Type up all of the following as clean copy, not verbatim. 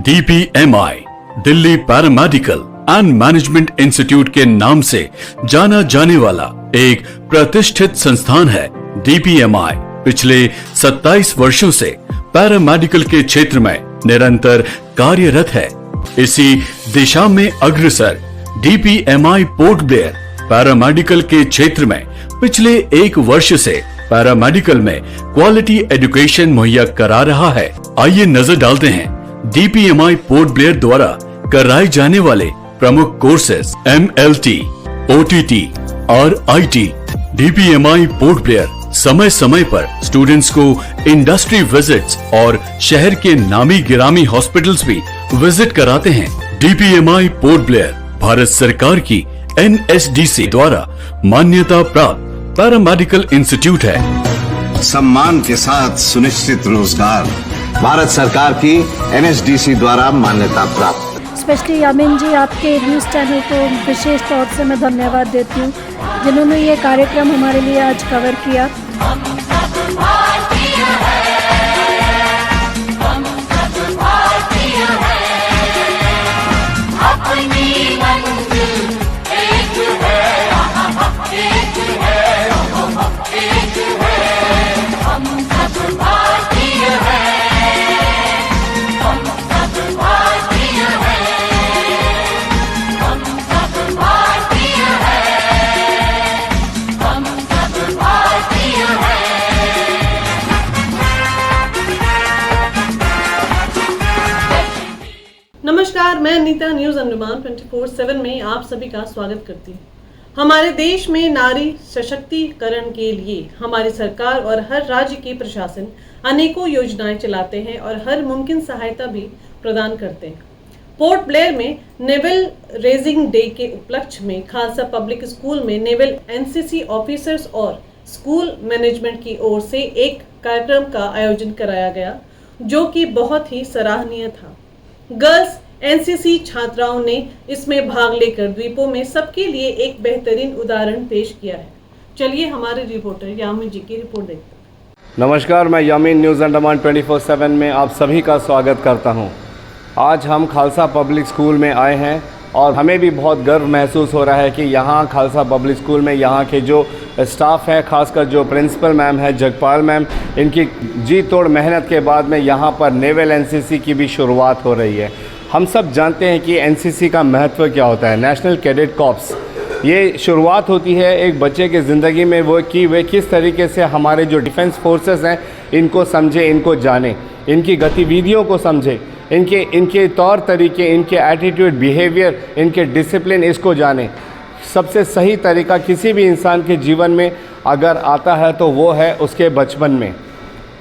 DPMI Delhi paramedical and management institute के नाम से जाना जाने वाला एक प्रतिष्ठित संस्थान है। DPMI पिछले 27 वर्षों से पैरामेडिकल के क्षेत्र में निरंतर कार्यरत है। इसी दिशा में अग्रसर DPMI पोर्ट ब्लेयर पैरामेडिकल के क्षेत्र में पिछले 1 वर्ष से पैरामेडिकल में क्वालिटी एजुकेशन मुहैया करा रहा है। आइए नजर डालते हैं DPMI पोर्ट ब्लेयर द्वारा कराए जाने वाले प्रमुख कोर्सेज MLT, OTT और IT। DPMI पोर्ट ब्लेयर समय समय पर स्टूडेंट्स को इंडस्ट्री विजिट्स और शहर के नामी गिरामी हॉस्पिटल्स भी विजिट कराते हैं। DPMI पोर्ट ब्लेयर भारत सरकार की NSDC द्वारा मान्यता प्राप्त पैरामेडिकल इंस्टीट्यूट है। सम्मान के साथ सुनिश्चित रोजगार भारत सरकार की NSDC द्वारा मान्यता प्राप्त। स्पेशली यामिन जी, आपके न्यूज़ चैनल को विशेष तौर से मैं धन्यवाद देती हूँ जिन्होंने ये कार्यक्रम हमारे लिए आज कवर किया। नमस्कार, मैं नीता न्यूज अंडमान 24/7 में आप सभी का स्वागत करती हूँ। हमारे देश में नारी सशक्तिकरण के लिए हमारी सरकार और हर राज्य के प्रशासन अनेकों योजनाएं चलाते हैं और हर मुमकिन सहायता भी प्रदान करते हैं। पोर्ट ब्लेयर में नेवल रेजिंग डे के उपलक्ष्य में खालसा पब्लिक स्कूल में नेवल NCC ऑफिसर्स और स्कूल मैनेजमेंट की ओर से एक कार्यक्रम का आयोजन कराया गया जो कि बहुत ही सराहनीय था। गर्ल्स NCC छात्राओं ने इसमें भाग लेकर द्वीपों में सबके लिए एक बेहतरीन उदाहरण पेश किया है। चलिए हमारे रिपोर्टर यामिन जी की रिपोर्ट देखते हैं। नमस्कार, मैं यामिन न्यूज़ अंडमान 24/7 में आप सभी का स्वागत करता हूं। आज हम खालसा पब्लिक स्कूल में आए हैं और हमें भी बहुत गर्व महसूस हो रहा है कि यहाँ खालसा पब्लिक स्कूल में यहाँ के जो स्टाफ है, खासकर जो प्रिंसिपल मैम है जगपाल मैम, इनकी जी तोड़ मेहनत के बाद में यहाँ पर नेवल NCC की भी शुरुआत हो रही है। हम सब जानते हैं कि NCC का महत्व क्या होता है, नेशनल कैडेट कॉर्प्स। ये शुरुआत होती है एक बच्चे की ज़िंदगी में वो कि वे किस तरीके से हमारे जो डिफेंस फोर्सेस हैं इनको समझे, इनको जाने, इनकी गतिविधियों को समझे, इनके तौर तरीके, इनके एटीट्यूड, बिहेवियर, इनके डिसिप्लिन, इसको जाने। सबसे सही तरीका किसी भी इंसान के जीवन में अगर आता है तो वो है उसके बचपन में,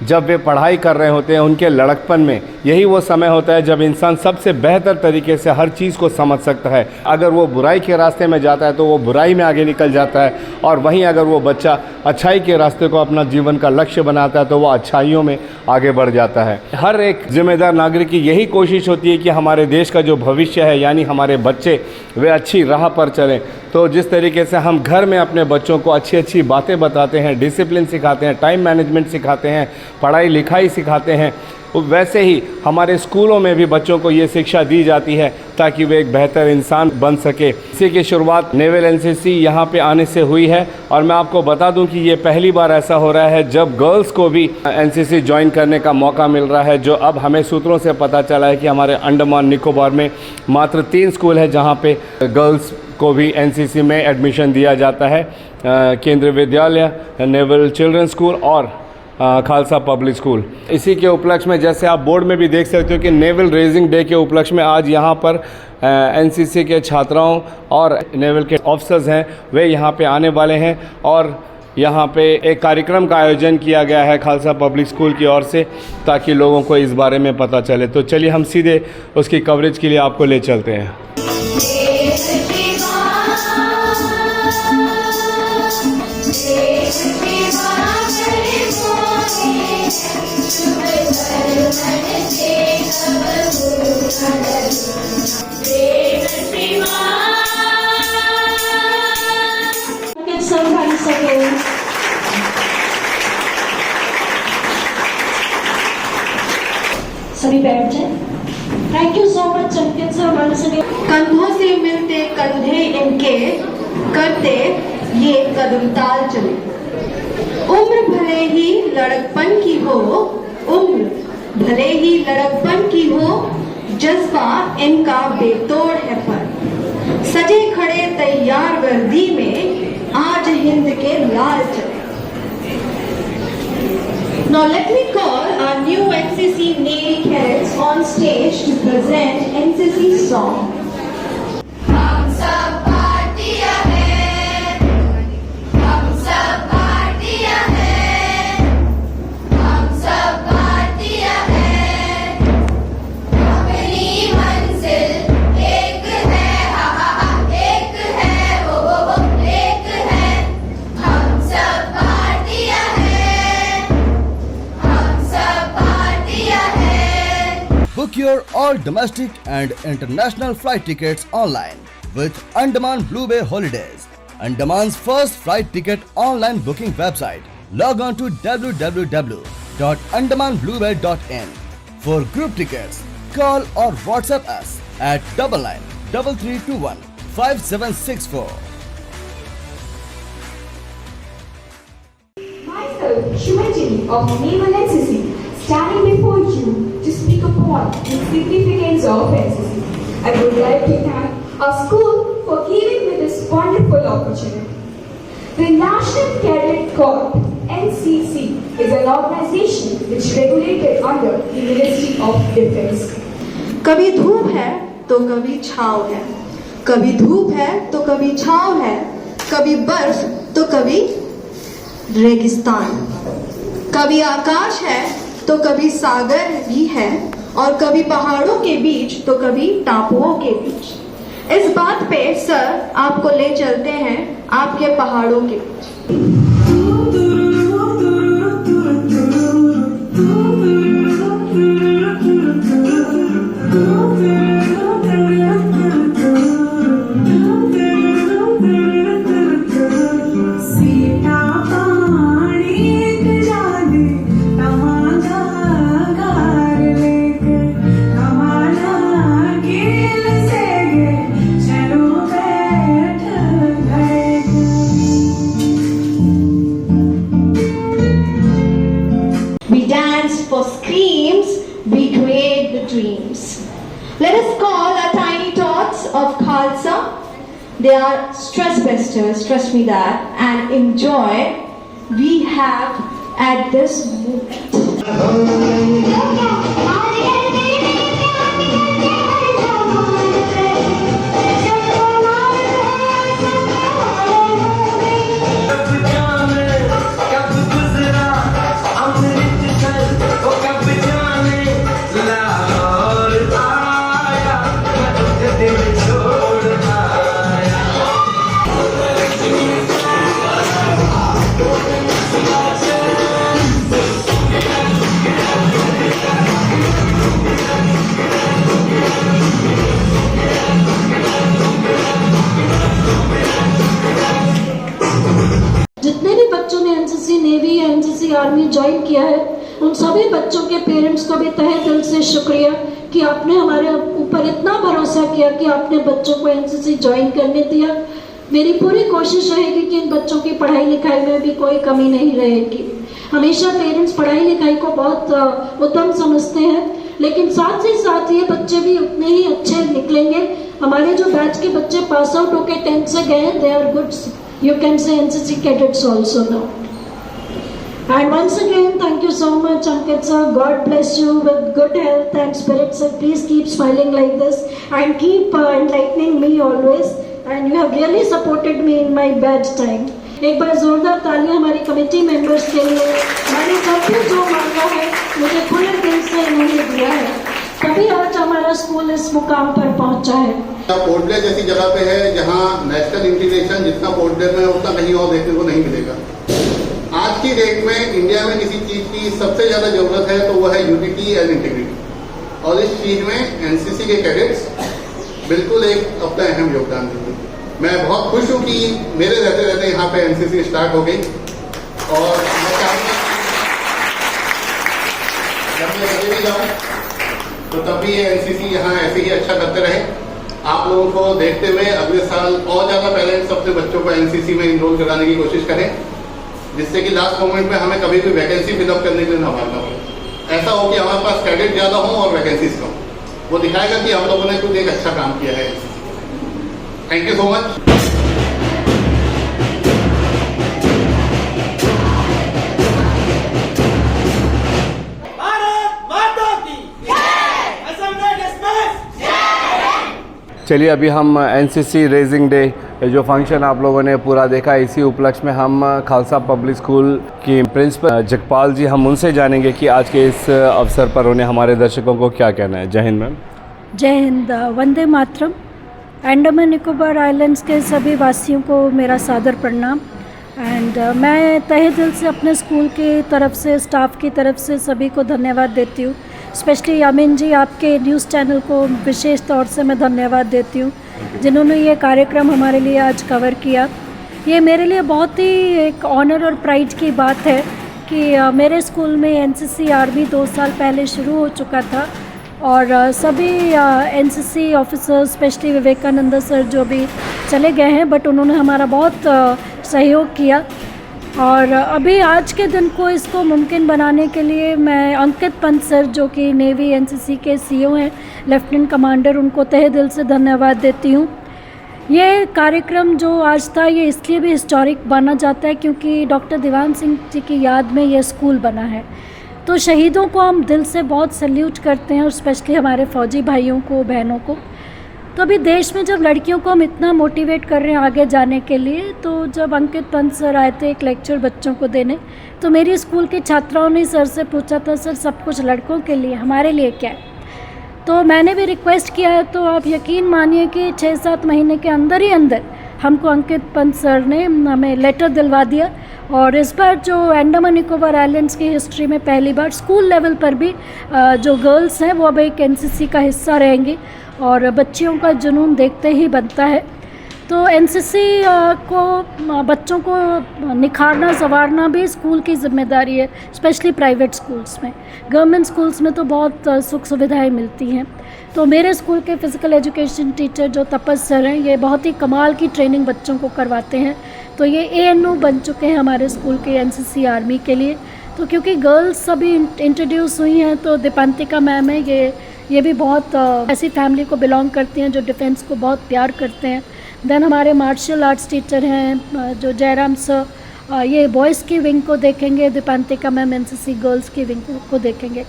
जब वे पढ़ाई कर रहे होते हैं, उनके लड़कपन में। यही वो समय होता है जब इंसान सबसे बेहतर तरीके से हर चीज़ को समझ सकता है। अगर वो बुराई के रास्ते में जाता है तो वो बुराई में आगे निकल जाता है, और वहीं अगर वो बच्चा अच्छाई के रास्ते को अपना जीवन का लक्ष्य बनाता है तो वो अच्छाइयों में आगे बढ़ जाता है। हर एक जिम्मेदार नागरिक की यही कोशिश होती है कि हमारे देश का जो भविष्य है, यानी हमारे बच्चे, वे अच्छी राह पर चलें। तो जिस तरीके से हम घर में अपने बच्चों को अच्छी अच्छी बातें बताते हैं, डिसिप्लिन सिखाते हैं, टाइम मैनेजमेंट सिखाते हैं, पढ़ाई लिखाई सिखाते हैं, वैसे ही हमारे स्कूलों में भी बच्चों को ये शिक्षा दी जाती है ताकि वे एक बेहतर इंसान बन सके। इसी की शुरुआत नेवल NCC यहाँ पे आने से हुई है, और मैं आपको बता दूं कि ये पहली बार ऐसा हो रहा है जब गर्ल्स को भी NCC ज्वाइन करने का मौका मिल रहा है। जो अब हमें सूत्रों से पता चला है कि हमारे अंडमान निकोबार में मात्र 3 स्कूल है जहाँ पे गर्ल्स को भी NCC में एडमिशन दिया जाता है। केंद्रीय विद्यालय, नेवल चिल्ड्रन स्कूल और खालसा पब्लिक स्कूल। इसी के उपलक्ष्य में, जैसे आप बोर्ड में भी देख सकते हो कि नेवल रेजिंग डे के उपलक्ष्य में आज यहाँ पर NCC के छात्राओं और नेवल के ऑफिसर्स हैं, वे यहाँ पे आने वाले हैं, और यहाँ पे एक कार्यक्रम का आयोजन किया गया है खालसा पब्लिक स्कूल की ओर से ताकि लोगों को इस बारे में पता चले। तो चलिए हम सीधे उसकी कवरेज के लिए आपको ले चलते हैं। सभी बैठ जाए। Thank you so much, Ankit sir, once again. कंधों से मिलते कंधे इनके करते ये कदम ताल चले। उम्र भले ही लड़कपन की हो, उम्र भले ही लड़कपन की हो, जज्बा इनका बेतोड़ है पर सजे खड़े तैयार वर्दी में आज हिंद के लाल चले। Now let me call our new NCC Navy cadets on stage to present NCC song. हम सब भारतीय हैं, हम सब भारतीय हैं, हम सब भारतीय हैं, अपनी मंजिल एक है, हा हा हा, एक है, हो, एक है, हम सब भारतीय हैं, हम सब भारतीय हैं। Book your all domestic and international flight tickets online with Andaman Blue Bay Holidays, Andaman's first flight ticket online booking website. Log on to www.andamanbluebay.in. For group tickets, call or WhatsApp us at 993321 5764. Myself, Shumaji of Naval NCC, standing before you to speak upon the significance of NCC. I would like to thank our school for giving me this wonderful opportunity. The National Cadet Corps (NCC) is an organization which regulated under the Ministry of Defence. कभी धूप है तो कभी छाँव है, कभी धूप है तो कभी छाँव है, कभी बर्फ तो कभी रेगिस्तान, कभी आकाश है तो कभी सागर भी है, और कभी पहाड़ों के बीच तो कभी टापुओं के बीच। इस बात पे सर आपको ले चलते हैं आपके पहाड़ों के बीच। We dance for screams, we create the dreams. Let us call our tiny tots of Khalsa. They are stress busters, trust me that, and enjoy we have at this moment. जितने भी बच्चों ने एनसीसी नेवी या NCC army join किया है, उन सभी बच्चों के पेरेंट्स को भी तहे दिल से शुक्रिया कि आपने हमारे ऊपर इतना भरोसा किया कि आपने बच्चों को एनसीसी ज्वाइन करने दिया। मेरी पूरी कोशिश रहेगी कि इन बच्चों की पढ़ाई लिखाई में भी कोई कमी नहीं रहेगी। हमेशा पेरेंट्स पढ़ाई लिखाई को बहुत उत्तम समझते हैं, लेकिन साथ ही साथ ये बच्चे भी उतने ही अच्छे निकलेंगे। हमारे जो बैच के बच्चे पास आउट होके 10th से गए, they are good, you can say NCC cadets also now. And once again, thank you so much, Ankit sir. God bless you with good health and spirits. Sir, please keep smiling like this and keep enlightening me always. And you have really supported me in my bad time. एक बार जोरदार तालियां हमारी committee members के लिए। मैंने जब भी जो मांगा है मुझे खुले दिल से इन्होंने दिया है, तभी आज हमारा स्कूल इस मुकाम पर पहुंचा है। पोर्ट ब्लेयर जैसी जगह पे है जहां नेशनल इंटीग्रेशन जितना पोर्ट ब्लेयर में उतना कहीं और देखने को नहीं मिलेगा। आज की डेट में इंडिया में किसी चीज की सबसे ज्यादा जरूरत है तो वो है यूनिटी एंड इंटीग्रिटी, और इस चीज में एनसीसी के कैडेट्स बिल्कुल एक अपना अहम योगदान देंगे। मैं बहुत खुश हूँ कि मेरे रहते रहते यहाँ पे एनसीसी स्टार्ट हो गई, और मैं चाहूँगा जब मैं कभी भी जाऊँ तो तब भी ये एनसीसी यहाँ ऐसे ही अच्छा करते रहे। आप लोगों को देखते हुए अगले साल और ज़्यादा पेरेंट्स अपने बच्चों को एनसीसी में इनरोल कराने की कोशिश करें, जिससे कि लास्ट मोमेंट में हमें कभी भी वैकेंसी फिलअप करने के लिए ना मारना पड़े। ऐसा हो कि हमारे पास कैडेट ज़्यादा हो और वैकेंसीज कम, वो दिखाएगा कि हम लोगों ने कुछ एक अच्छा काम किया है। Thank you so much. चलिए अभी हम एनसीसी रेजिंग डे जो फंक्शन आप लोगों ने पूरा देखा, इसी उपलक्ष्य में हम खालसा पब्लिक स्कूल की प्रिंसिपल जगपाल जी, हम उनसे जानेंगे कि आज के इस अवसर पर उन्हें हमारे दर्शकों को क्या कहना है। जय हिंद मैम। जय हिंद, वंदे मातरम। अंडमान निकोबार आइलैंड्स के सभी वासियों को मेरा सादर प्रणाम। एंड मैं तहे दिल से अपने स्कूल की तरफ से, स्टाफ की तरफ से सभी को धन्यवाद देती हूँ। स्पेशली यामिन जी, आपके न्यूज़ चैनल को विशेष तौर से मैं धन्यवाद देती हूँ, जिन्होंने ये कार्यक्रम हमारे लिए आज कवर किया। ये मेरे लिए बहुत ही एक ऑनर और प्राइड की बात है कि मेरे स्कूल में एनसीसी आर्मी 2 साल पहले शुरू हो चुका था और सभी NCC officers, specially Vivekanand sir जो भी चले गए हैं, बट उन्होंने हमारा बहुत सहयोग किया। और अभी आज के दिन को इसको मुमकिन बनाने के लिए मैं अंकित पंत सर, जो कि नेवी एनसीसी के सीईओ हैं, लेफ्टिनेंट कमांडर, उनको तहे दिल से धन्यवाद देती हूँ। ये कार्यक्रम जो आज था, ये इसलिए भी हिस्टोरिक माना जाता है क्योंकि डॉक्टर दीवान सिंह जी की याद में ये स्कूल बना है। तो शहीदों को हम दिल से बहुत सैल्यूट करते हैं और स्पेशली हमारे फ़ौजी भाइयों को, बहनों को। तो अभी देश में जब लड़कियों को हम इतना मोटिवेट कर रहे हैं आगे जाने के लिए, तो जब अंकित पंत सर आए थे एक लेक्चर बच्चों को देने, तो मेरी स्कूल की छात्राओं ने सर से पूछा था, सर सब कुछ लड़कों के लिए, हमारे लिए क्या है? तो मैंने भी रिक्वेस्ट किया है। तो आप यकीन मानिए कि 6-7 महीने के अंदर ही अंदर हमको अंकित पंत सर ने हमें लेटर दिलवा दिया। और इस बार जो अंडमान निकोबार आइलैंड्स की हिस्ट्री में पहली बार स्कूल लेवल पर भी जो गर्ल्स हैं वो अब एक एनसीसी का हिस्सा रहेंगी और बच्चियों का जुनून देखते ही बनता है। तो एनसीसी को बच्चों को निखारना, संवारना भी स्कूल की जिम्मेदारी है, स्पेशली प्राइवेट स्कूल्स में। गवर्नमेंट स्कूल्स में तो बहुत सुख सुविधाएं मिलती हैं। तो मेरे स्कूल के फ़िज़िकल एजुकेशन टीचर जो तपस सर हैं, ये बहुत ही कमाल की ट्रेनिंग बच्चों को करवाते हैं। तो ये ANO बन चुके हैं हमारे स्कूल के एनसीसी आर्मी के लिए। तो क्योंकि गर्ल्स सभी इंट्रोड्यूस हुई हैं, तो दीपांतिका मैम है, ये भी बहुत ऐसी फैमिली को बिलोंग करती हैं जो डिफेंस को बहुत प्यार करते हैं। देन हमारे मार्शल आर्ट्स टीचर हैं जो जयराम सर, ये बॉयज़ की विंग को देखेंगे, दीपांतिका मैम एनसीसी गर्ल्स की विंग को देखेंगे।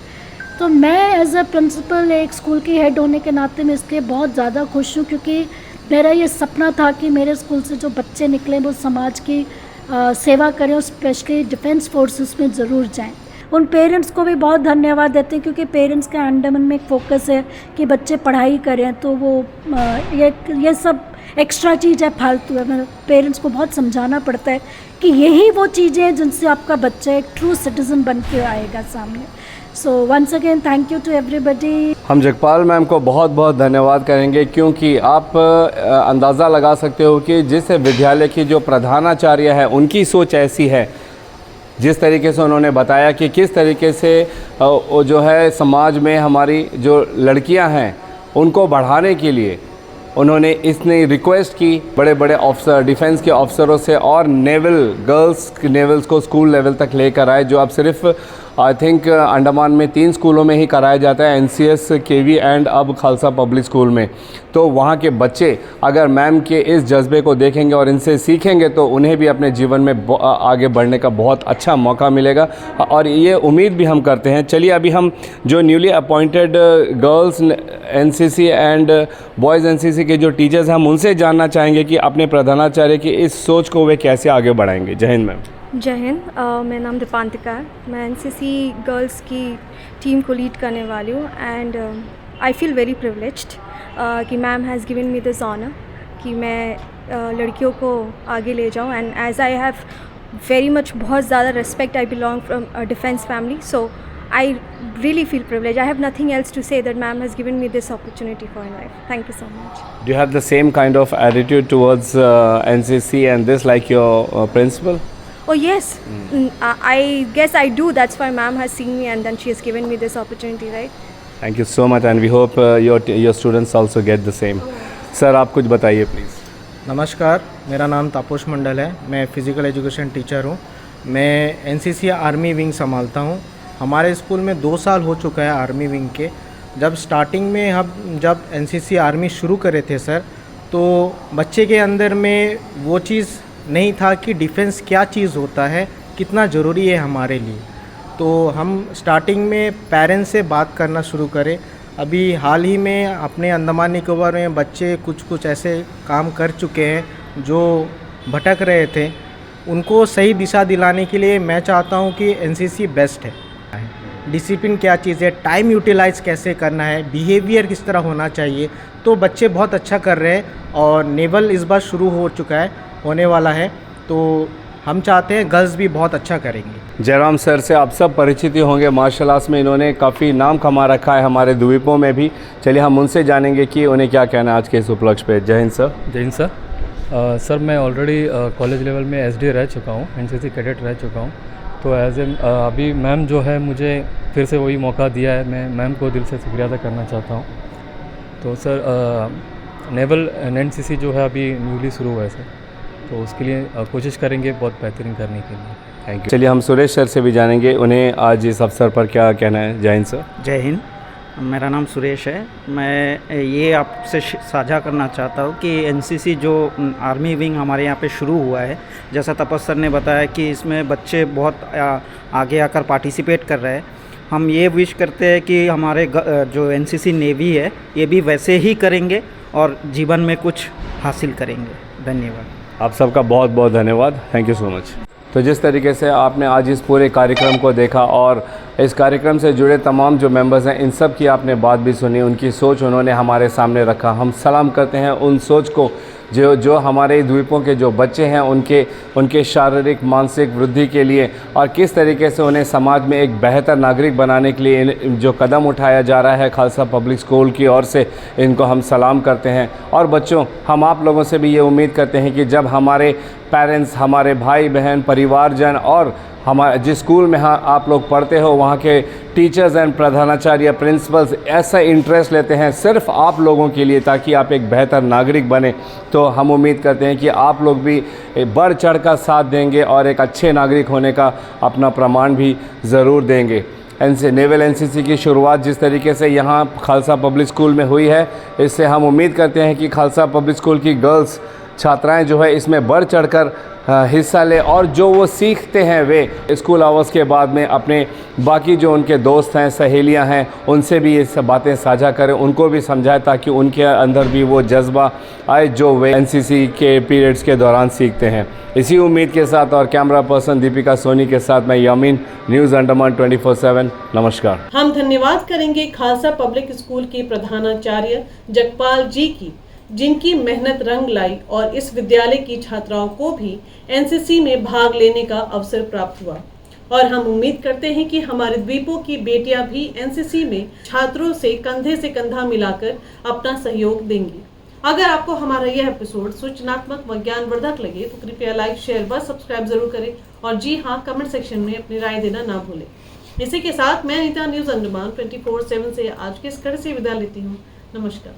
तो मैं एज अ प्रिंसिपल एक स्कूल की हेड होने के नाते मैं इसलिए बहुत ज़्यादा खुश हूँ, क्योंकि मेरा ये सपना था कि मेरे स्कूल से जो बच्चे निकलें वो समाज की सेवा करें और स्पेशली डिफेंस फोर्सेस में ज़रूर जाएं। उन पेरेंट्स को भी बहुत धन्यवाद देते हैं, क्योंकि पेरेंट्स का अंडमान में एक फोकस है कि बच्चे पढ़ाई करें, तो वो ये सब एक्स्ट्रा चीज़ है, फालतू है। मेरे पेरेंट्स को बहुत समझाना पड़ता है कि यही वो चीज़ें हैं जिनसे आपका बच्चा एक ट्रू सिटीज़न बन के आएगा सामने। So once again thank you to everybody. हम जगपाल मैम को बहुत बहुत धन्यवाद करेंगे, क्योंकि आप अंदाज़ा लगा सकते हो कि जिस विद्यालय की जो प्रधानाचार्य है उनकी सोच ऐसी है, जिस तरीके से उन्होंने बताया कि किस तरीके से जो है समाज में हमारी जो लड़कियां हैं उनको बढ़ाने के लिए उन्होंने इसने रिक्वेस्ट की बड़े बड़े ऑफिसर, डिफेंस के ऑफिसरों से, और नेवल्स को स्कूल लेवल तक लेकर आए, जो अब सिर्फ आई थिंक अंडमान में 3 स्कूलों में ही कराया जाता है, NCS, KV एंड अब खालसा पब्लिक स्कूल में। तो वहाँ के बच्चे अगर मैम के इस जज्बे को देखेंगे और इनसे सीखेंगे तो उन्हें भी अपने जीवन में आगे बढ़ने का बहुत अच्छा मौका मिलेगा, और ये उम्मीद भी हम करते हैं। चलिए अभी हम जो newly appointed girls NCC and boys NCC के जो टीचर्स हैं, हम उनसे जानना चाहेंगे कि अपने प्रधानाचार्य की इस सोच को वे कैसे आगे बढ़ाएंगे। जय हिंद मैम। जय हिंद। मेरा नाम दीपांतिका है। मैं NCC गर्ल्स की टीम को लीड करने वाली हूँ and I feel very privileged कि ma'am has given me this honour कि मैं लड़कियों को आगे ले जाऊँ। And as I have very much, बहुत ज़्यादा respect, I belong from a defence family, so I really feel privileged. I have nothing else to say that ma'am has given me this opportunity for in life. Thank you so much. Do you have the same kind of attitude towards NCC and this like your principal? Oh yes, I guess I do. That's why ma'am has seen me and then she has given me this opportunity, right? Thank you so much and we hope your students also get the same. Sir आप कुछ बताइए please. नमस्कार, मेरा नाम तापस मंडल है। मैं physical education teacher हूँ। मैं एनसीसी आर्मी विंग संभालता हूँ। हमारे स्कूल में 2 साल हो चुका है आर्मी विंग के। जब स्टार्टिंग में हम जब एनसीसी आर्मी शुरू करे थे सर, तो बच्चे के अंदर में वो चीज़ नहीं था कि डिफेंस क्या चीज़ होता है, कितना ज़रूरी है हमारे लिए। तो हम स्टार्टिंग में पेरेंट्स से बात करना शुरू करें। अभी हाल ही में अपने अंडमान निकोबार में बच्चे कुछ ऐसे काम कर चुके हैं जो भटक रहे थे। उनको सही दिशा दिलाने के लिए मैं चाहता हूं कि एनसीसी बेस्ट है। डिसिप्लिन क्या चीज़ है, टाइम यूटिलाइज कैसे करना है, बिहेवियर किस तरह होना चाहिए, तो बच्चे बहुत अच्छा कर रहे हैं। और नेवल इस बार शुरू हो चुका है, होने वाला है, तो हम चाहते हैं गर्ल्स भी बहुत अच्छा करेंगे। जयराम सर से आप सब परिचित होंगे, मार्शल आर्ट्स में इन्होंने काफ़ी नाम कमा रखा है हमारे द्वीपों में भी। चलिए हम उनसे जानेंगे कि उन्हें क्या कहना है आज के इस उपलक्ष्य पे। जय हिंद सर। जय हिंद सर। सर मैं ऑलरेडी कॉलेज लेवल में एसडी रह चुका हूँ, एनसीसी कैडेट रह चुका हूँ। तो एज ए अभी मैम जो है मुझे फिर से वही मौका दिया है, मैं मैम को दिल से शुक्रिया अदा करना चाहता हूँ। तो सर नेवल एनसीसी जो है अभी न्यूली शुरू हुआ है सर, तो उसके लिए कोशिश करेंगे बहुत बेहतरीन करने के लिए। Thank you. चलिए हम सुरेश सर से भी जानेंगे उन्हें आज इस अवसर पर क्या कहना है। जय हिंद सर। जय हिंद, मेरा नाम सुरेश है। मैं ये आपसे साझा करना चाहता हूँ कि एनसीसी जो आर्मी विंग हमारे यहाँ पे शुरू हुआ है, जैसा तपस सर ने बताया कि इसमें बच्चे बहुत आगे आकर पार्टिसिपेट कर रहे हैं। हम ये विश करते हैं कि हमारे जो एनसीसी नेवी है ये भी वैसे ही करेंगे और जीवन में कुछ हासिल करेंगे। धन्यवाद। आप सबका बहुत बहुत धन्यवाद। Thank you so much. तो जिस तरीके से आपने आज इस पूरे कार्यक्रम को देखा और इस कार्यक्रम से जुड़े तमाम जो मेंबर्स हैं, इन सब की आपने बात भी सुनी, उनकी सोच उन्होंने हमारे सामने रखा। हम सलाम करते हैं उन सोच को जो हमारे द्वीपों के जो बच्चे हैं उनके शारीरिक मानसिक वृद्धि के लिए और किस तरीके से उन्हें समाज में एक बेहतर नागरिक बनाने के लिए जो कदम उठाया जा रहा है खालसा पब्लिक स्कूल की ओर से, इनको हम सलाम करते हैं। और बच्चों, हम आप लोगों से भी ये उम्मीद करते हैं कि जब हमारे पेरेंट्स, हमारे भाई बहन, परिवारजन और हमारे जिस स्कूल में आप लोग पढ़ते हो वहाँ के टीचर्स एंड प्रधानाचार्य, प्रिंसिपल्स ऐसा इंटरेस्ट लेते हैं सिर्फ आप लोगों के लिए ताकि आप एक बेहतर नागरिक बने, तो हम उम्मीद करते हैं कि आप लोग भी बढ़ चढ़ का साथ देंगे और एक अच्छे नागरिक होने का अपना प्रमाण भी ज़रूर देंगे। नेवल एनसीसी की शुरुआत जिस तरीके से यहाँ खालसा पब्लिक स्कूल में हुई है, इससे हम उम्मीद करते हैं कि खालसा पब्लिक स्कूल की गर्ल्स छात्राएं जो है इसमें बढ़ चढ़कर हिस्सा ले और जो वो सीखते हैं वे स्कूल आवर्स के बाद में अपने बाकी जो उनके दोस्त हैं, सहेलियां हैं, उनसे भी ये सब बातें साझा करें, उनको भी समझाएं ताकि उनके अंदर भी वो जज्बा आए जो वे एनसीसी के पीरियड्स के दौरान सीखते हैं। इसी उम्मीद के साथ और कैमरा पर्सन दीपिका सोनी के साथ मैं यामीन, न्यूज़ अंडमान 24/7। नमस्कार। हम धन्यवाद करेंगे खालसा पब्लिक स्कूल के प्रधानाचार्य जगपाल जी की, जिनकी मेहनत रंग लाई और इस विद्यालय की छात्राओं को भी एनसीसी में भाग लेने का अवसर प्राप्त हुआ। और हम उम्मीद करते हैं कि हमारे द्वीपों की बेटियां भी एनसीसी में छात्रों से कंधा मिलाकर अपना सहयोग देंगी। अगर आपको हमारा यह एपिसोड सूचनात्मक व ज्ञानवर्धक लगे तो कृपया लाइक, शेयर व सब्सक्राइब जरूर करें और जी हाँ, कमेंट सेक्शन में अपनी राय देना ना भूलें। इसी के साथ मैं नीता न्यूज़ अंडमान 24/7 से आज के इस कड़ी से विदा लेती हूँ। नमस्कार।